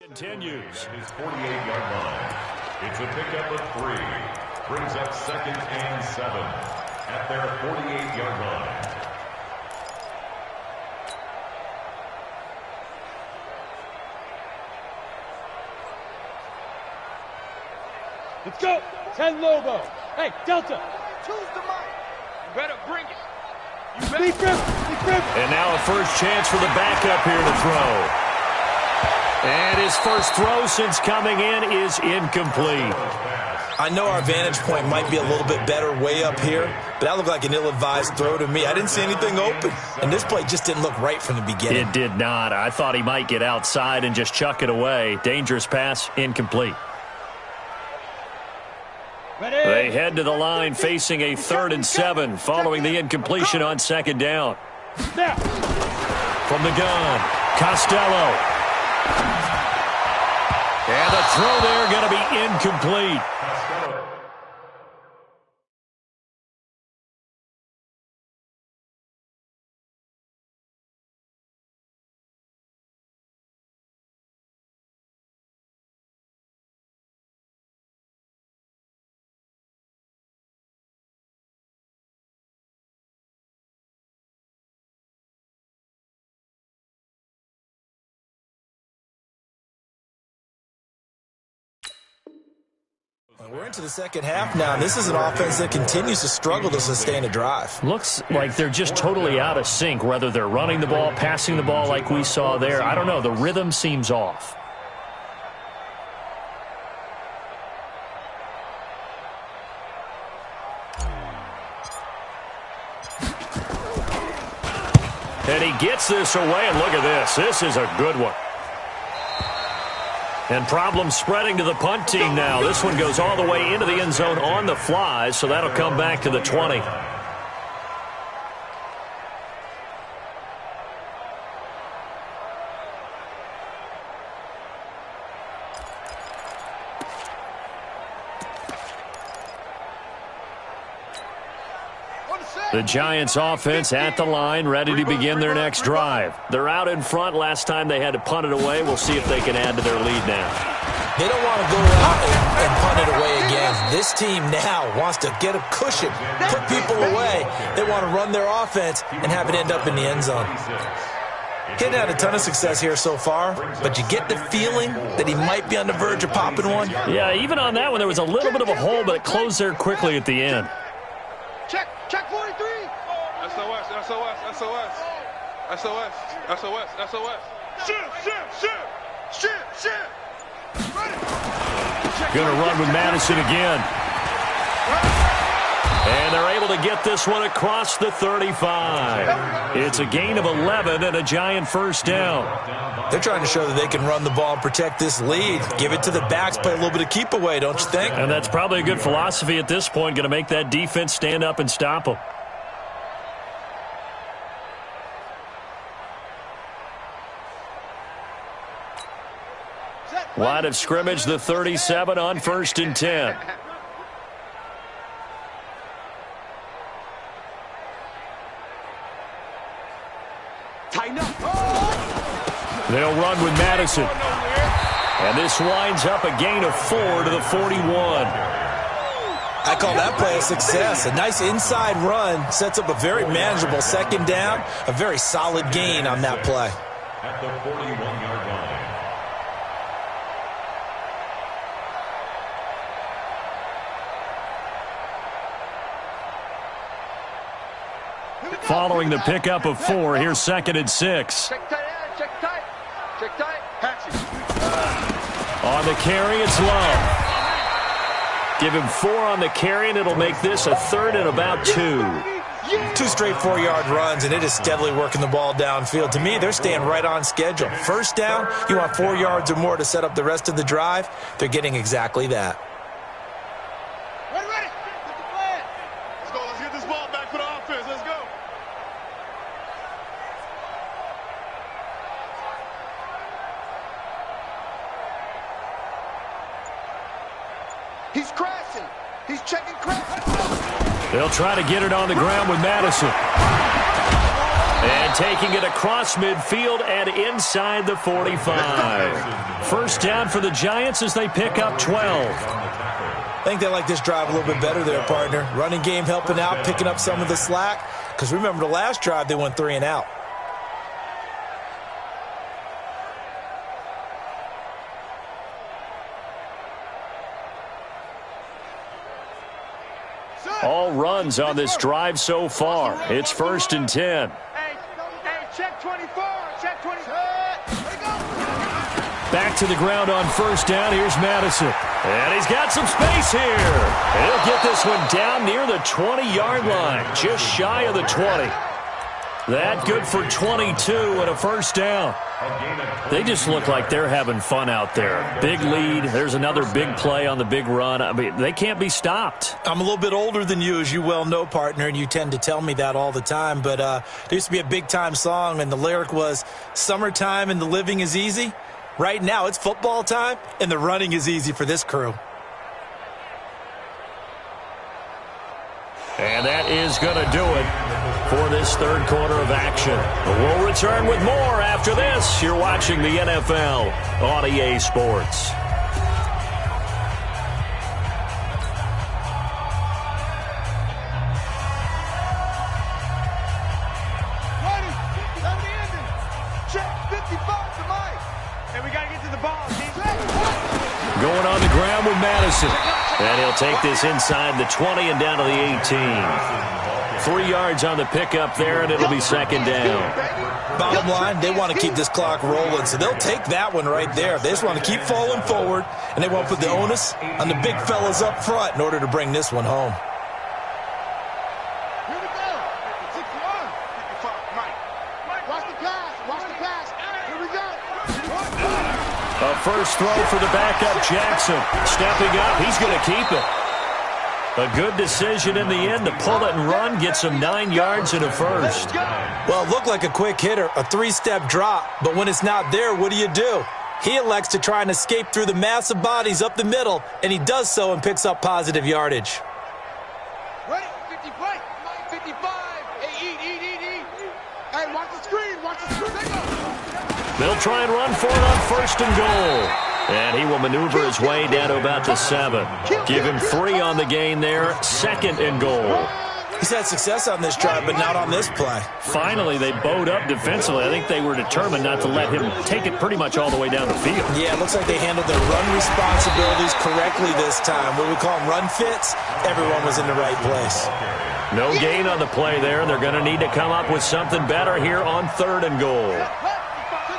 Continues. His 48-yard line. It's a pickup of 3. Brings up 2nd and 7 at their 48-yard line. Let's go. 10 Lobo. Hey, Delta. Choose the mic. You better bring it. You better. Deep grip. And now a first chance for the backup here to throw. And his first throw since coming in is incomplete. I know our vantage point might be a little bit better way up here, but that looked like an ill-advised throw to me. I didn't see anything open, and this play just didn't look right from the beginning. It did not. I thought he might get outside and just chuck it away. Dangerous pass, incomplete. Ready. They head to the line facing a 3rd and 7 following the incompletion on 2nd down. Now. From the gun, Costello. And the throw there going to be incomplete. We're into the second half now. This is an offense that continues to struggle to sustain a drive. Looks like they're just totally out of sync, whether they're running the ball, passing the ball like we saw there. I don't know. The rhythm seems off. And he gets this away, and look at this. This is a good one. And problems spreading to the punt team now. This one goes all the way into the end zone on the fly, so that'll come back to the 20. The Giants offense at the line, ready to begin their next drive. They're out in front. Last time they had to punt it away. We'll see if they can add to their lead now. They don't want to go out and punt it away again. This team now wants to get a cushion, put people away. They want to run their offense and have it end up in the end zone. He hadn't had a ton of success here so far, but you get the feeling that he might be on the verge of popping one. Yeah, even on that one, there was a little bit of a hole, but it closed there quickly at the end. Check 43. SOS. Shit. Going to run with Madison again. And they're able to get this one across the 35. It's a gain of 11 and a Giant first down. They're trying to show that they can run the ball and protect this lead. Give it to the backs, play a little bit of keep away, don't you think? And that's probably a good philosophy at this point, going to make that defense stand up and stop them. Line of scrimmage, the 37 on 1st and 10. Tighten up. They'll run with Madison. And this winds up a gain of 4 to the 41. I call that play a success. A nice inside run sets up a very manageable 2nd down. A very solid gain on that play. At the 41-yard line. Following the pickup of 4, here's 2nd and 6. Check tight. Hatch it. On the carry, it's Love. Give him 4 on the carry, and it'll make this a 3rd and about 2. 2 straight 4-yard runs, and it is steadily working the ball downfield. To me, they're staying right on schedule. First down, you want 4 yards or more to set up the rest of the drive. They're getting exactly that. Ready. Get the plan. Let's go. Let's get this ball back for the offense. Let's go. He's crashing. He's checking crash. They'll try to get it on the ground with Madison. And taking it across midfield and inside the 45. First down for the Giants as they pick up 12. I think they like this drive a little bit better there, partner. Running game helping out, picking up some of the slack. Because remember, the last drive, they went 3 and out. All runs on this drive so far. It's 1st and 10. Hey, check 24. Check 24. Back to the ground on first down. Here's Madison. And he's got some space here. He'll get this one down near the 20-yard line, just shy of the 20. That good for 22 and a first down. They just look like they're having fun out there. Big lead. There's another big play on the big run. I mean, they can't be stopped. I'm a little bit older than you, as you well know, partner, and you tend to tell me that all the time. But there used to be a big-time song, and the lyric was, "Summertime and the living is easy." Right now, it's football time, and the running is easy for this crew. And that is going to do it for this third quarter of action. We'll return with more after this. You're watching the NFL on EA Sports. Going on the ground with Madison. And he'll take this inside the 20 and down to the 18. 3 yards on the pickup there, and it'll be second down. Bottom line, they want to keep this clock rolling, so they'll take that one right there. They just want to keep falling forward, and they want to put the onus on the big fellas up front in order to bring this one home. Here we go. 61. Mike, watch the pass. Watch the pass. Here we go. A first throw for the backup, Jackson. Stepping up, he's going to keep it. A good decision in the end to pull it and run, get some 9 yards and a first. Well, it looked like a quick hitter, a 3-step drop, but when it's not there, what do? He elects to try and escape through the massive bodies up the middle, and he does so and picks up positive yardage. Ready? 50 play. 55. Hey, eat. Hey, watch the screen. Watch the screen. They'll try and run for it on first and goal. And he will maneuver his way down to about the 7. Give him 3 on the gain there. 2nd and goal. He's had success on this drive, but not on this play. Finally, they bowed up defensively. I think they were determined not to let him take it pretty much all the way down the field. Yeah, it looks like they handled their run responsibilities correctly this time. What we call them run fits, everyone was in the right place. No gain on the play there. They're going to need to come up with something better here on 3rd and goal.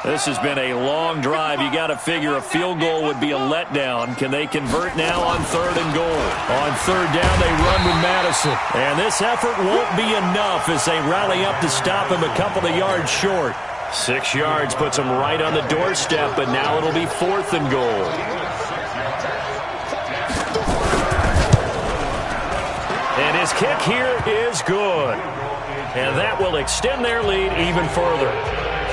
This has been a long drive. You got to figure a field goal would be a letdown. Can they convert now on 3rd and goal? On 3rd down, they run with Madison. And this effort won't be enough as they rally up to stop him a couple of yards short. 6 yards puts him right on the doorstep, but now it'll be 4th and goal. And his kick here is good. And that will extend their lead even further.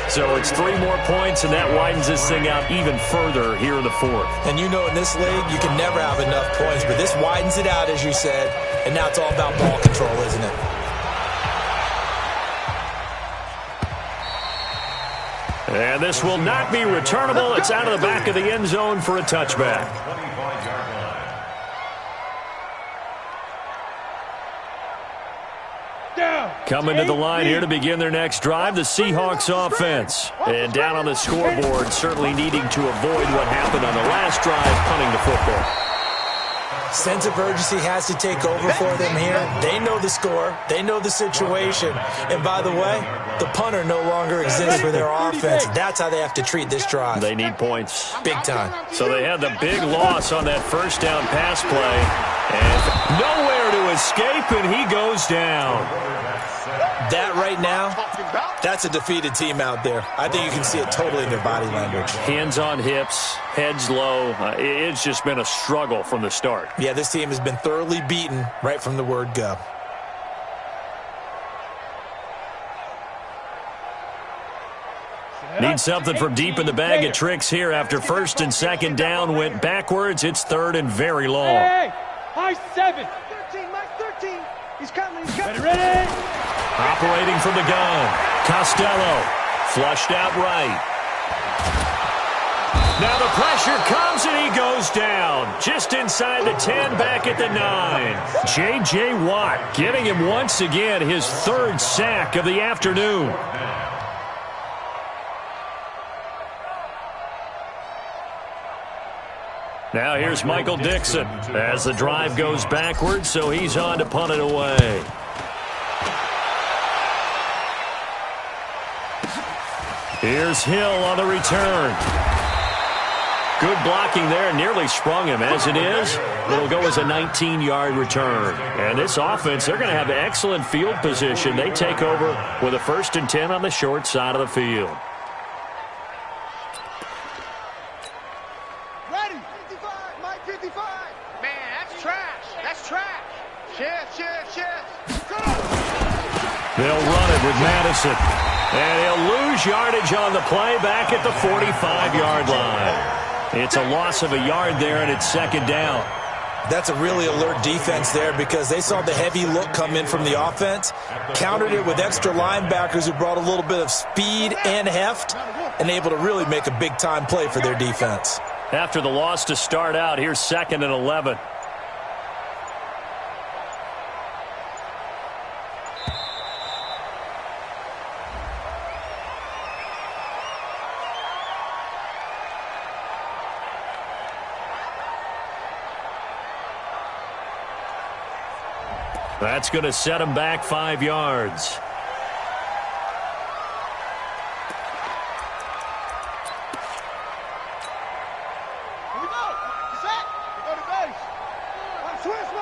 So it's 3 more points, and that widens this thing out even further here in the 4th. And you know in this league, you can never have enough points, but this widens it out, as you said, and now it's all about ball control, isn't it? And this will not be returnable. It's out of the back of the end zone for a touchback. Coming to the line here to begin their next drive, the Seahawks offense. And down on the scoreboard, certainly needing to avoid what happened on the last drive, punting the football. Sense of urgency has to take over for them here. They know the score. They know the situation. And by the way, the punter no longer exists for their offense. That's how they have to treat this drive. They need points. Big time. So they had the big loss on that first down pass play. And nowhere to escape, and he goes down. That right now, that's a defeated team out there. I think you can see it totally in their body language. Hands on hips, heads low. It's just been a struggle from the start. Yeah, this team has been thoroughly beaten right from the word go. Need something from deep in the bag of tricks here after 1st and 2nd down went backwards. It's 3rd and very long. Hey, high 7. 13, Mike, 13. He's coming. Ready. Operating from the gun. Costello, flushed out right. Now the pressure comes and he goes down. Just inside the 10, back at the 9. J.J. Watt giving him once again his 3rd sack of the afternoon. Now here's Michael Dixon as the drive goes backwards, so he's on to punt it away. Here's Hill on the return. Good blocking there, nearly sprung him. As it is, it'll go as a 19-yard return. And this offense, they're going to have excellent field position. They take over with a 1st and 10 on the short side of the field. Ready, 55, Mike 55. Man, that's trash. That's trash. Chest. They'll run it with Madison. And he'll lose yardage on the play back at the 45-yard line. It's a loss of a yard there, and it's 2nd down. That's a really alert defense there because they saw the heavy look come in from the offense, countered it with extra linebackers who brought a little bit of speed and heft, and able to really make a big-time play for their defense. After the loss to start out, here's 2nd and 11. That's going to set him back 5 yards. Here we go. Set. We go to base. Watch twist.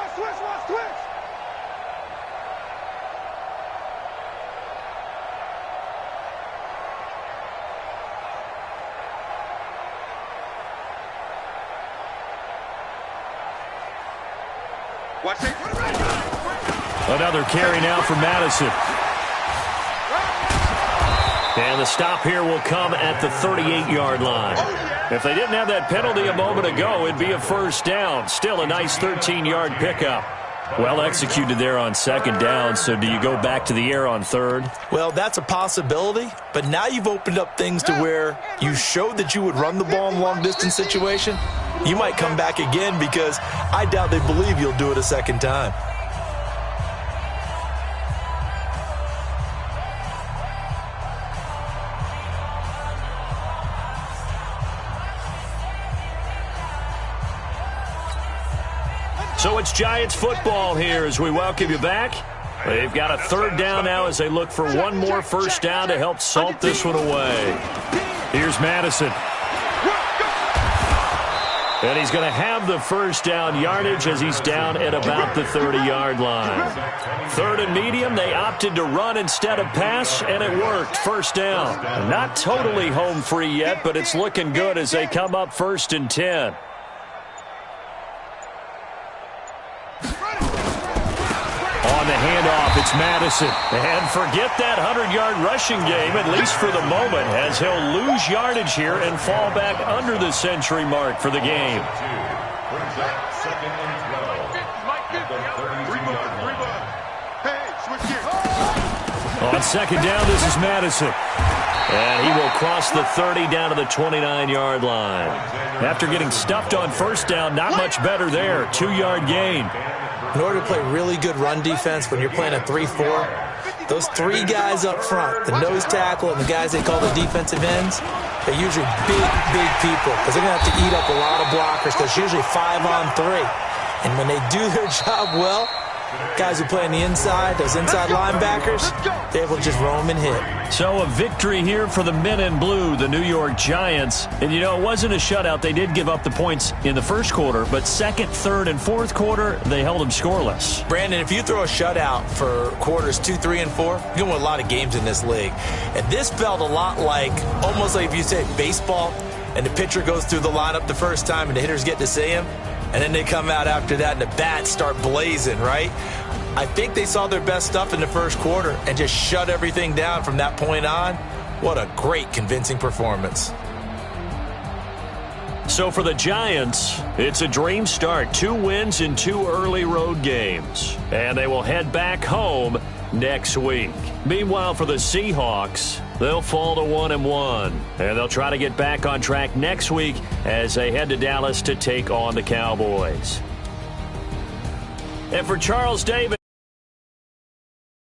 Watch it. Another carry now for Madison. And the stop here will come at the 38-yard line. If they didn't have that penalty a moment ago, it'd be a 1st down. Still a nice 13-yard pickup. Well executed there on 2nd down, so do you go back to the air on 3rd? Well, that's a possibility, but now you've opened up things to where you showed that you would run the ball in long-distance situation. You might come back again because I doubt they believe you'll do it a 2nd time. So it's Giants football here as we welcome you back. They've got a 3rd down now as they look for one more 1st down to help salt this one away. Here's Madison. And he's going to have the 1st down yardage as he's down at about the 30-yard line. 3rd and medium, they opted to run instead of pass, and it worked. 1st down. Not totally home free yet, but it's looking good as they come up 1st and 10. On the handoff, it's Madison. And forget that 100-yard rushing game, at least for the moment, as he'll lose yardage here and fall back under the century mark for the game. On 2nd down, this is Madison. And he will cross the 30 down to the 29-yard line. After getting stuffed on 1st down, not much better there. 2-yard gain. In order to play really good run defense when you're playing a 3-4, those 3 guys up front, the nose tackle and the guys they call the defensive ends, they're usually big people because they're going to have to eat up a lot of blockers because it's usually 5 on 3. And when they do their job well, guys who play on the inside, those inside linebackers, they're able to just roam and hit. So a victory here for the men in blue, the New York Giants. And, you know, it wasn't a shutout. They did give up the points in the 1st quarter, but 2nd, 3rd, and 4th quarter, they held them scoreless. Brandon, if you throw a shutout for quarters 2, 3, and 4, you're going to win a lot of games in this league. And this felt a lot like, almost like if you say baseball, and the pitcher goes through the lineup the first time and the hitters get to see him, and then they come out after that and the bats start blazing, right? I think they saw their best stuff in the 1st quarter and just shut everything down from that point on. What a great, convincing performance. So for the Giants, it's a dream start. 2 wins in 2 early road games. And they will head back home next week. Meanwhile, for the Seahawks, they'll fall to 1-1. And they'll try to get back on track next week as they head to Dallas to take on the Cowboys. And for Charles Davis.